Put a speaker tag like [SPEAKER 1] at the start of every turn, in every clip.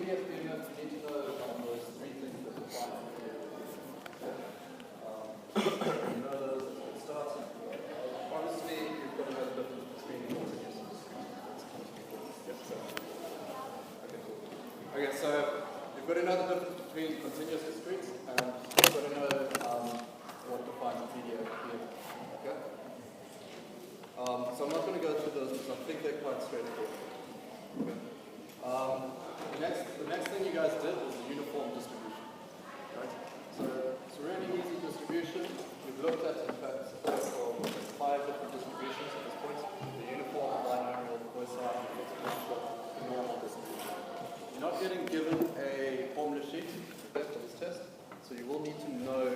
[SPEAKER 1] PDF beginner, you need to know those three things that define it. You know those at the start. Obviously, you've got to know the difference between continuous and discrete. Okay, so you've got to know the difference between continuous and discrete, and you've got to know what defines a PDF here. Okay? So I'm not going to go through those because I think they're quite straightforward. Okay? The next thing you guys did was the uniform distribution. Right? So it's a really easy distribution. We've looked at, in fact, 5 different distributions at this point. The uniform, binomial, Poisson, exponential, normal distribution. You're not getting given a formula sheet for this test, so you will need to know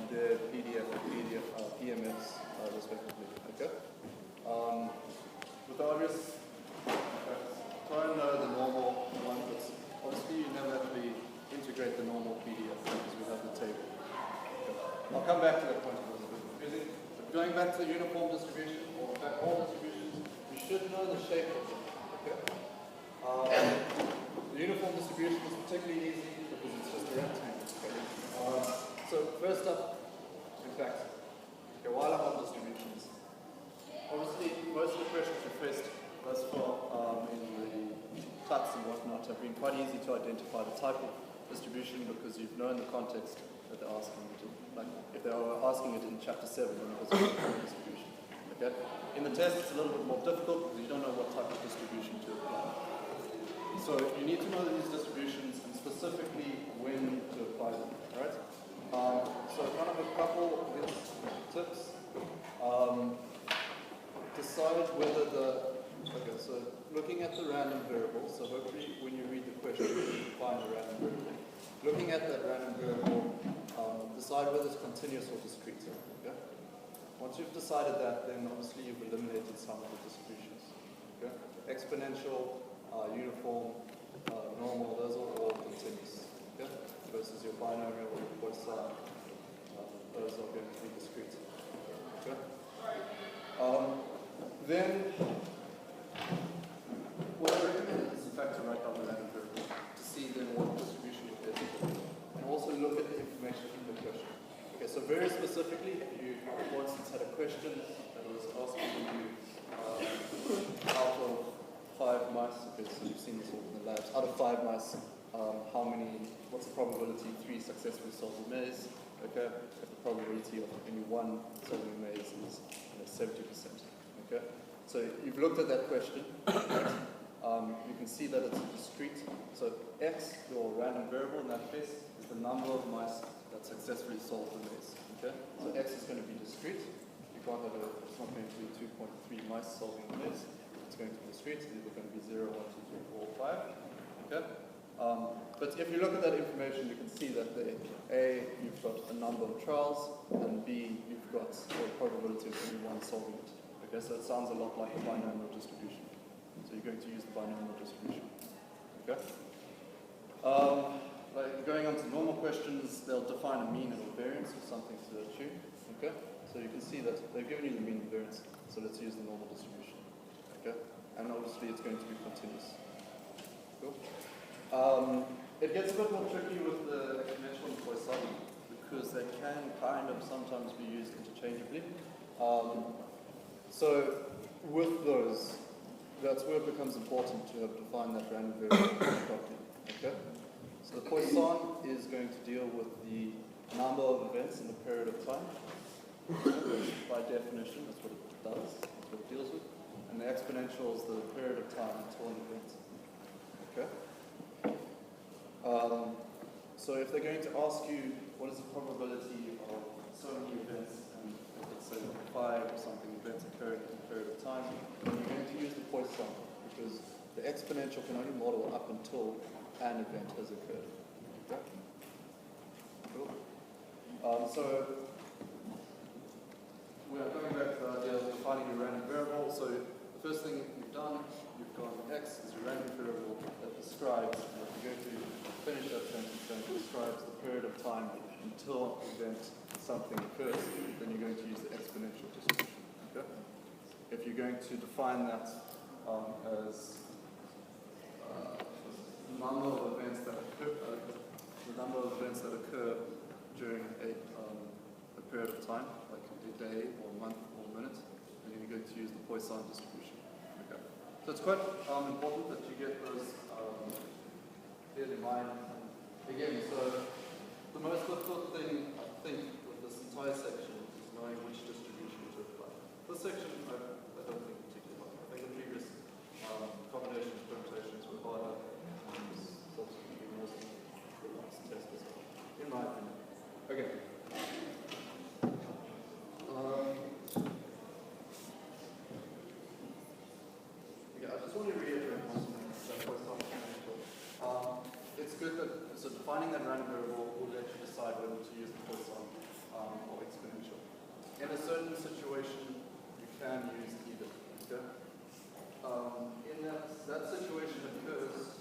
[SPEAKER 1] the PDF and PMS respectively. Okay? With the obvious, try and know the normal one, but obviously you never actually integrate the normal PDF because we have the table. Okay. I'll come back to that point a little bit confusing. But going back to the uniform distribution, or in fact all distributions, you should know the shape of them. Okay? The uniform distribution is particularly easy because it's just a rectangle. Okay? So first up, in fact, okay, while I'm on distributions, obviously most of the questions we faced thus far in the types and whatnot have been quite easy to identify the type of distribution because you've known the context that they're asking you to. Like if they were asking it in chapter 7, then it was a uniform distribution. Okay? In the test, it's a little bit more difficult because you don't know what type of distribution to apply. So you need to know these distributions and specifically when to apply them. Right? So kind of a couple of tips. Decide whether okay, so looking at the random variable, so hopefully when you read the question, you find the random variable. Looking at that random variable, decide whether it's continuous or discrete. Okay? Once you've decided that, then obviously you've eliminated some of the distributions. Okay? Exponential, uniform, normal, those are all continuous. Okay? Versus your binomial or your Poisson, those are going to be discrete. Okay? Then, what I recommend is in fact to write down the random variable to see then what distribution it is. And also look at the information in the question. Okay, so very specifically, if you, for instance, had a question that was asking you out of 5 mice, okay, so you've seen this all in the labs, out of 5 mice, what's the probability 3 successfully solve the maze? Okay, if the probability of only 1 solving the maze is 70%. Okay, so you've looked at that question. You can see that it's discrete. So x, your random variable in that case, is the number of mice that successfully solved the maze. Okay, so x is going to be discrete. You can't have it's not going to be 2.3 mice solving the maze. It's going to be discrete. It's either going to be 0, 1, 2, 3, 4, 5. Okay. But if you look at that information, you can see that A, you've got a number of trials, and B, you've got a probability of only 1 solving it. Okay, so it sounds a lot like a binomial distribution. So you're going to use the binomial distribution. Okay? Like going on to normal questions, they'll define a mean and a variance or something to that tune. Okay? So you can see that they've given you the mean and variance, so let's use the normal distribution. Okay? And obviously it's going to be continuous. Cool? It gets a bit more tricky with the exponential and Poisson because they can kind of sometimes be used interchangeably. So with those, that's where it becomes important to have defined that random variable properly. Okay? So the Poisson is going to deal with the number of events in the period of time. By definition, that's what it does, that's what it deals with. And the exponential is the period of time until an event. Okay? So if they're going to ask you what is the probability of so many events, and let's say 5 or something events occurring in a period of time, then you're going to use the Poisson because the exponential can only model up until an event has occurred. Okay? Cool. So we're going back to the idea of defining a random variable. So the first thing you've done, you've gone x is a random variable that describes, and if you go to finish that sentence, then it describes the period of time until event something occurs, then you're going to use the exponential distribution. Okay? If you're going to define that as number of number of events that occur during a period of time, like a day or a month or a minute, and you're going to use the Poisson distribution. Okay. So it's quite important that you get those clearly in mind. Again, so the most difficult thing, I think, with this entire section is knowing which distribution to apply. This section, I don't think particularly well. I think the previous combinations, permutations were harder, and subsequently most test as well, in my opinion. Okay. I just want to reiterate it's good that, so defining that random variable will let you decide whether to use the Poisson or exponential. In a certain situation, you can use either. Okay? In that situation occurs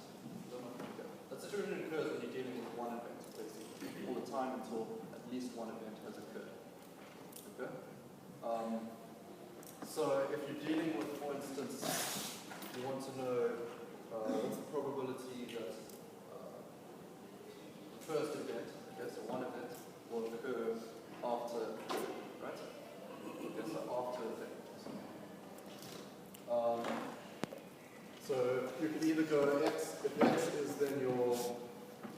[SPEAKER 1] when you're dealing with one event, basically, all the time until at least one event has occurred. Okay? So if you're dealing with, for instance, you want to know what's the probability that the first event, okay, so one event, will occur after, right? Okay, so after event. So you can either go x, if x is then your,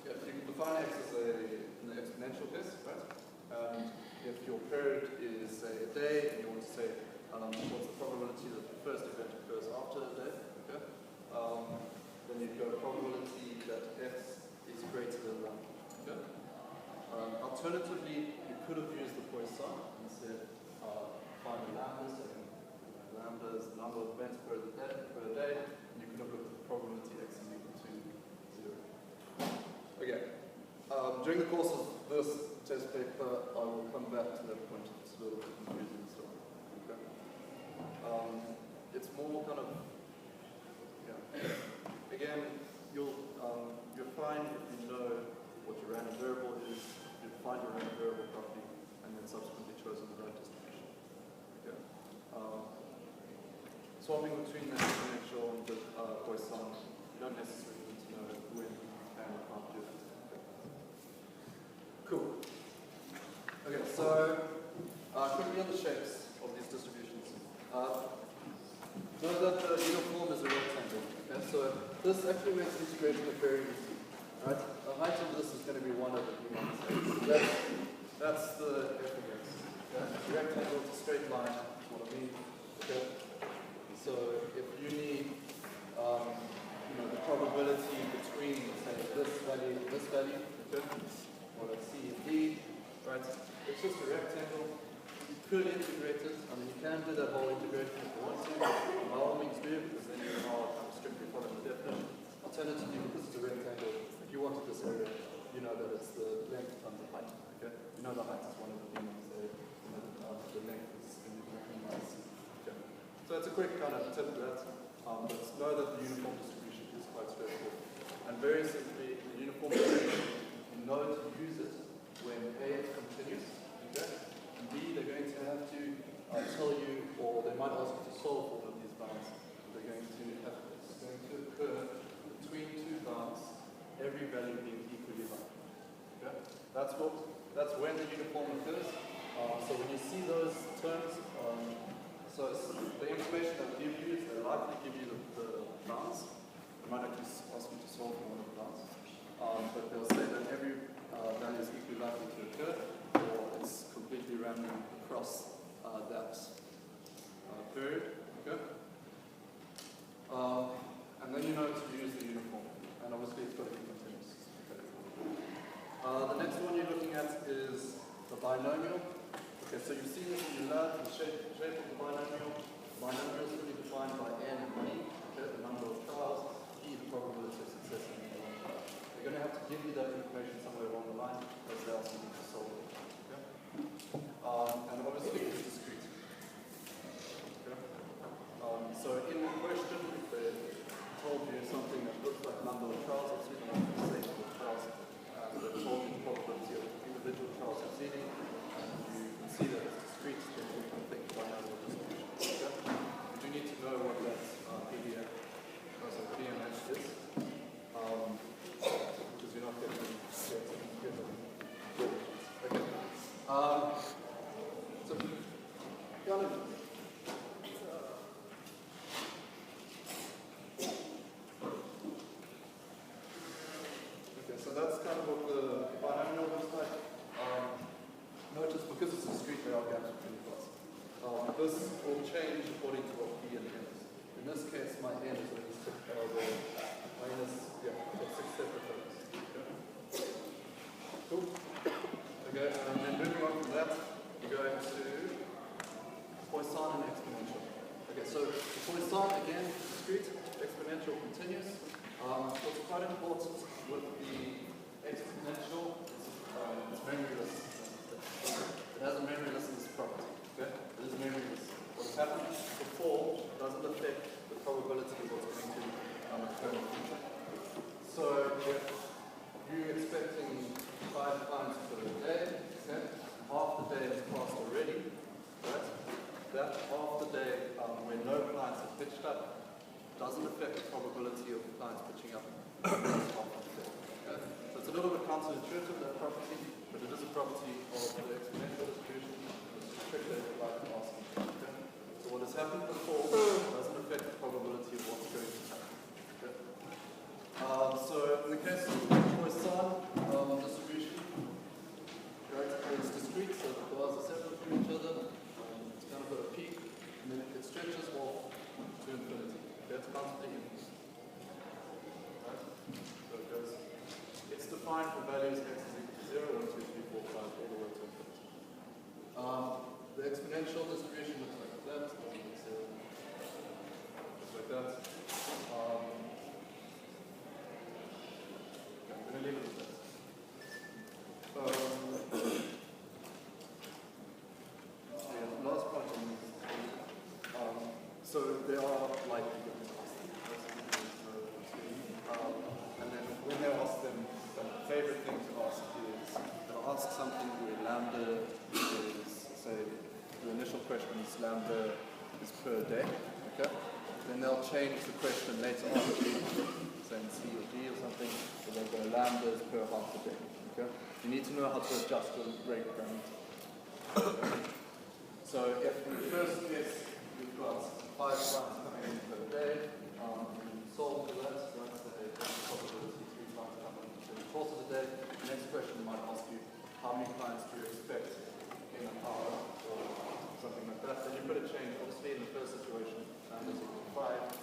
[SPEAKER 1] you can define x as in the exponential case, right? If your period is, say, a day, and you want to say, what's the probability that the first event occurs after a day, okay? Then you'd go probability that x is greater than 1, okay? Alternatively, you could have used the Poisson and said, find the lambda, so lambda is the number of events per day, and you could have looked at the probability x is equal to 0. Okay. During the course of this test paper, I will come back to that point. It's a little bit confusing and so on. Okay. It's more kind of, yeah. Again, you'll find if you know what your random variable is, you'll find your random variable properly, and then subsequently chosen the right distribution. Okay. Swapping between the exponential and the Poisson, you don't necessarily need to know when you can or can't do that. Okay. Cool. Okay, so quickly on the shapes of these distributions. Know that the uniform is a rectangle. Okay, so this actually makes integration very easy. Right? The height of this is going to be 1 over b. That's the f of x. Okay? The rectangle is a straight line, is what I mean. Okay? So if you need the probability between, say, this value and this value, okay? Or let's C and D, right? It's just a rectangle. You could integrate it. I mean, you can do that whole integration if you want to. By all means do, because then you are strictly following the definition. Alternatively, because it's a rectangle, if you wanted this area, you know that it's the length times the height. Okay? You know the height is 1 over b, so the length is going to be minus c. Okay. So it's a quick kind of tip to that. But know that the uniform distribution is quite straightforward. And very simply, the uniform distribution, you know to use it when A is continuous, okay? And B, they're going to have to tell you, or they might ask you to solve all of these bounds. They're going to have, it's going to occur between 2 bounds, every value being equally large. Okay? That's when the uniform occurs. So when you see those terms, so the information they'll give you is they'll likely give you the bounds. They might actually ask you to solve for one of the bounds. But they'll say that every value is equally likely to occur, or it's completely random across that period. Okay? And then you know to use the uniform. And obviously it's got to be continuous. Okay. The next one you're looking at is the binomial. Okay, so you've seen this in your lab, the shape of the binomial. Binomial is fully defined by n and b, okay, the number of trials, e, the probability of success in any one trial. They're going to have to give you that information somewhere along the line as they ask you to solve it. Okay? And obviously it's discrete. Okay? So in the question, if they told you something that looks like number of trials, obviously they're not going to say number of trials. They've told you the probability of individual trials succeeding. See that it's discrete, then we can think binomial distribution. Okay? You do need to know what that PMH is, because you're not going to get so that's kind of what the binomial looks like. Notice because it's discrete, there are gaps between the plots. This will change according to what P and N is. In this case, my N is only 6 minus, it's 6 separate terms. Okay. Cool. Okay, and then moving on from that, we're going to Poisson and exponential. Okay, so the Poisson, again, discrete, exponential, continuous. What's quite important with the exponential, it's memoryless. It has a memorylessness property. Okay? It is memoryless. What's happened before doesn't affect the probability of what's going to occur in the future. So if you're expecting 5 clients per day, okay? Half the day has passed already, right? That half the day when no clients have pitched up doesn't affect the probability of clients pitching up half of the day. Okay? So it's a little bit counterintuitive, that property, but it is a property of the exponential distribution. It's a trick that I'd like to ask you. Okay? So what has happened before doesn't affect the probability of what's going to happen. Okay? So in the case of Poisson distribution, right, it's discrete, so the bars are separate from each other. It's kind of got a peak, and then it stretches off to infinity. That's constantly infinity. Right? So it goes. It's defined for values x is equal to 0, 1, 2, 3, 4, 5, all the way to infinity. The exponential distribution looks like that. Just like that. I'm going to leave it with that. Last part on this. So they are likely going to ask them. And then when they ask them, the favorite thing to ask is they'll ask something where lambda is, say, the initial question is lambda is per day. Okay? Then they'll change the question later on to say C or D or something, so they'll go lambda is per half a day. Okay? You need to know how to adjust the rate parameter. Okay? So if in the first case you've got 5 clients coming in per day, you solve for that, right? So there's a probability 3 clients coming in the course of the day. The next question might ask you, how many clients do you expect in an hour or something like that? Then you've got to change, obviously in the first situation, lambda is equal to 5.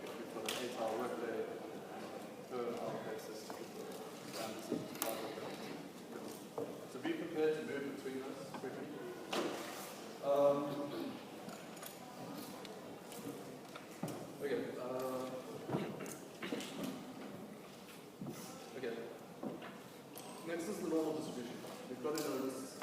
[SPEAKER 1] If you've got an 8-hour workday, per hour basis, lambda is equal to 5. So be prepared to move between those quickly. Okay. Next is the normal distribution. You've got to know this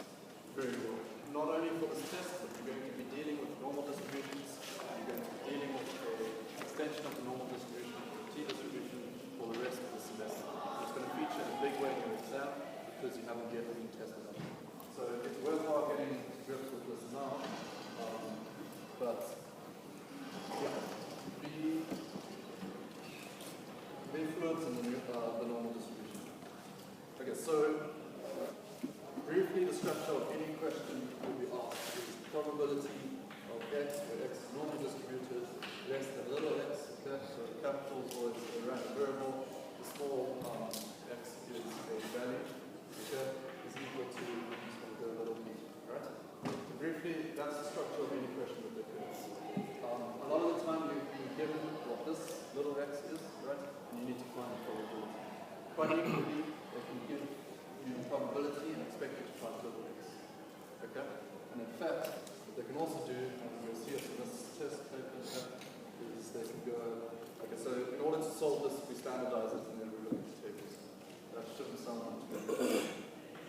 [SPEAKER 1] very well. Not only for this test, but you're going to be dealing with normal distributions. You're going to be dealing with an extension of the normal distribution, the t-distribution, for the rest of the semester. It's going to feature in a big way in your exam because you haven't yet been tested on it. So it's worthwhile getting to grips with this now. But yeah, be fluent in the normal distribution. Okay, so briefly the structure of any question will be asked is probability of x, where x is normal distributed, less than little x, okay? So the capital is always a random variable, the small x is a value, okay, is equal to the little p, right? So briefly, that's the structure of any question that they could ask. A lot of the time you've been given what this little x is, right? And you need to find the probability. Quite equally, they can give you the probability and expect you to find little x. Okay? And in fact, what they can also do, and you'll see it in this test paper, is they can go, okay, so in order to solve this, we standardize it and then we look at the tables. That shouldn't sound much better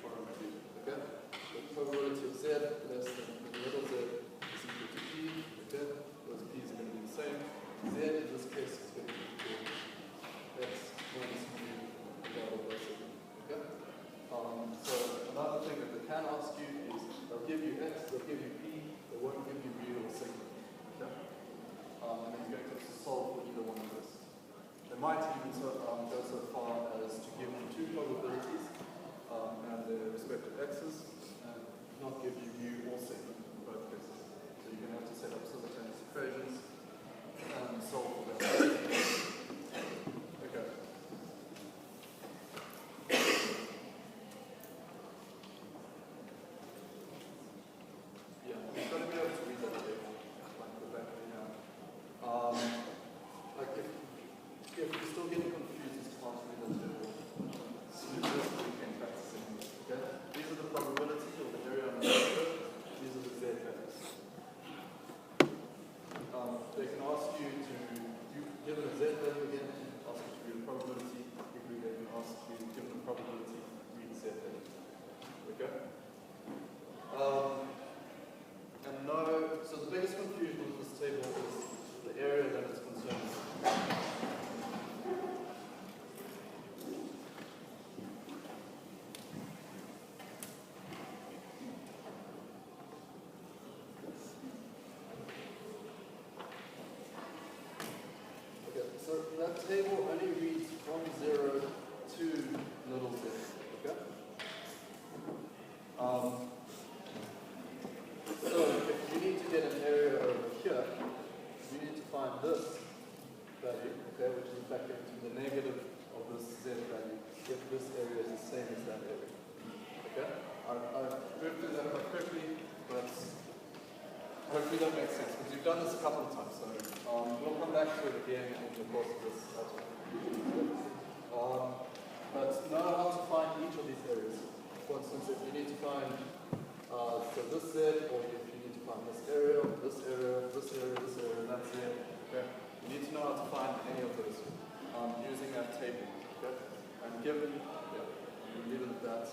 [SPEAKER 1] for a review. Okay? The probability of z less than little z is equal to p. Okay? Those p's are going to be the same. Z in this case is going to be equal to x minus mu divided by sigma. Okay? So another thing that they can ask you is they'll give you x, they'll give you p, they won't give you mu or sigma. Okay? And then you're going to have to solve for either one of this. They might even go so far as to give you 2 probabilities and their respective x's and not give you mu or sigma in both cases. So you're going to have to set up simultaneous equations and solve for that. Okay. table only reads from 0 to little z. Okay? So if you need to get an area over here, you need to find this value, okay, which is in fact going to be the negative of this z value if this area is the same as that area. Okay? I've drifted that quite quickly, but hopefully that makes sense, because you've done this a couple of times, so we'll come back to it again in the course of this. But know how to find each of these areas. For instance, if you need to find so this z, or if you need to find this area, this area, this area, this area, and that z, okay? You need to know how to find any of those using that table. Okay? And given, yeah, you leave it at that.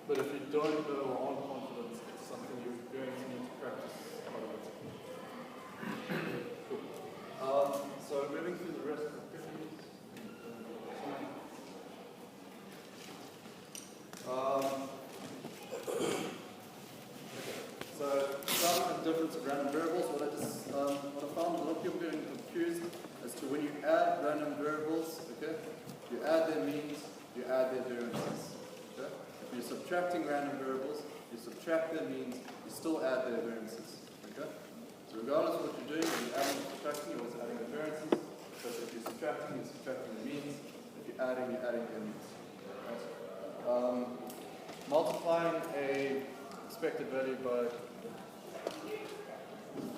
[SPEAKER 1] But if you don't know or aren't confident, it's something you're going to need to practice quite a bit. Cool. So moving through the rest of the so some of the difference of random variables. What I found a lot of people getting confused as to when you add random variables, okay, you add their means, you add their variances. Okay? If you're subtracting random variables, you subtract their means, you still add their variances. Okay? So regardless of what you're doing, when you're adding or subtracting, you're always adding the variances. Because if you're subtracting the means. If you're adding their means. Right? Multiplying a expected value by...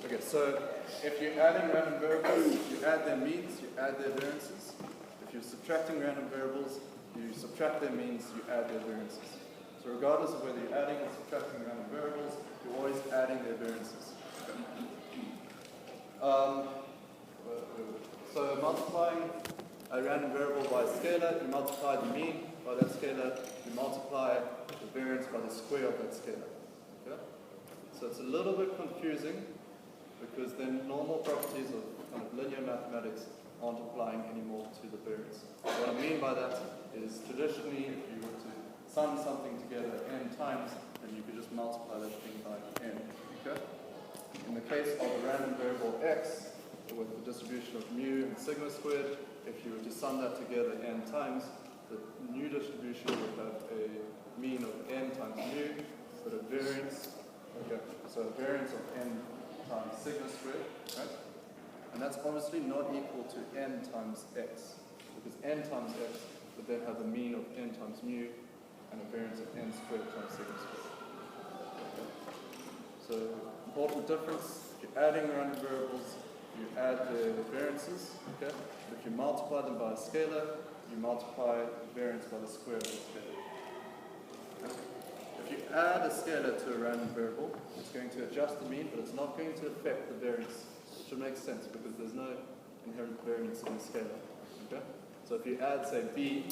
[SPEAKER 1] Okay, so if you're adding random variables, you add their means, you add their variances. If you're subtracting random variables, you subtract their means, you add their variances. So regardless of whether you're adding or subtracting random variables, you're always adding their variances. So multiplying a random variable by a scalar, you multiply the mean by that scalar, you multiply the variance by the square of that scalar. Okay? So it's a little bit confusing because then normal properties of kind of linear mathematics aren't applying anymore to the variance. What I mean by that is traditionally if you were to sum something together n times, then you could just multiply that thing by n. Okay? In the case of a random variable x, with the distribution of mu and sigma squared, if you were to sum that together n times, the new distribution would have a mean of n times mu, but a variance, okay, so a variance of n times sigma squared, right? And that's obviously not equal to n times x, because n times x would then have a mean of n times mu and a variance of n squared times sigma squared. Okay. So, important difference, if you're adding random variables, you add the variances, okay? If you multiply them by a scalar, you multiply the variance by the square of the scalar. Okay? If you add a scalar to a random variable, it's going to adjust the mean, but it's not going to affect the variance. It should make sense because there's no inherent variance in the scalar. Okay? So if you add, say, b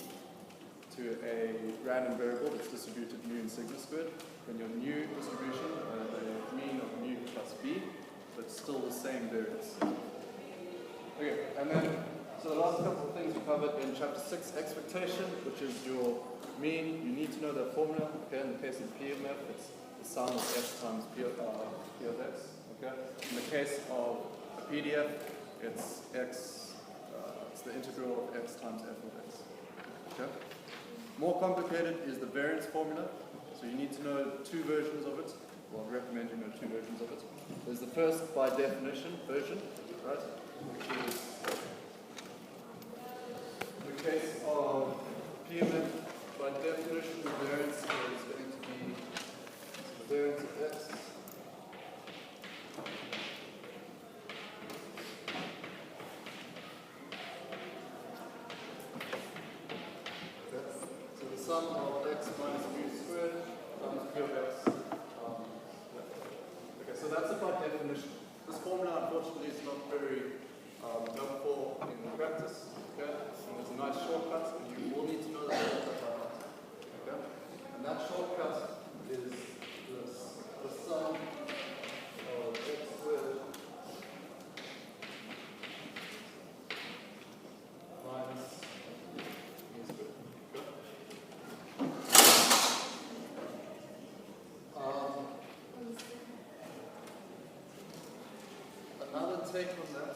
[SPEAKER 1] to a random variable that's distributed mu and sigma squared, then your new distribution, the mean of mu plus b, but still the same variance. Okay, and then, so the last couple of things we covered in chapter 6, expectation, which is your mean. You need to know that formula. Okay, in the case of PMF, it's the sum of x times P of x. Okay, in the case of a PDF, it's x, it's the integral of x times f of x. Okay. More complicated is the variance formula. So you need to know two versions of it. Well, I recommend you know two versions of it. There's the first by definition version, right? Which is in the case of PMF, by definition, the variance is going to be the variance of x. Okay. So the sum of x minus mu squared times p of x. Okay, so that's it by definition. This formula, unfortunately, is not very helpful in practice. Okay, and there's a nice shortcut, and you will need to know that shortcut by heart. Okay, and that shortcut is this: the sum of x squared minus mu squared. Okay. Another take on that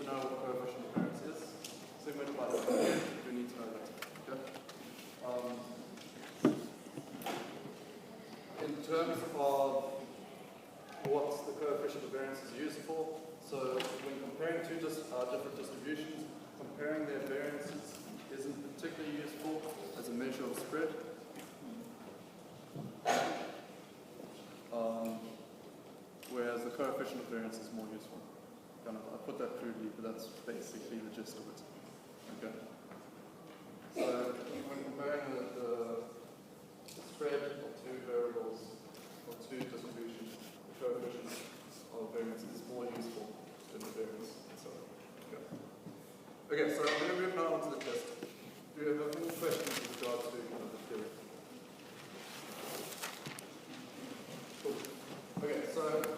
[SPEAKER 1] to know what coefficient of variance is. Sigma divided by mu, we need to know that. Okay? In terms of what the coefficient of variance is used for, so when comparing two different distributions, comparing their variances isn't particularly useful as a measure of spread. Whereas the coefficient of variance is more useful. I put that crudely, but that's basically the gist of it. Okay. So when comparing the spread of two variables or two distributions, the coefficient of variance is more useful than the variance itself. Okay. Okay, so I'm going to move now on to the test. Do you have any questions with regards to the theory? Cool. Okay, so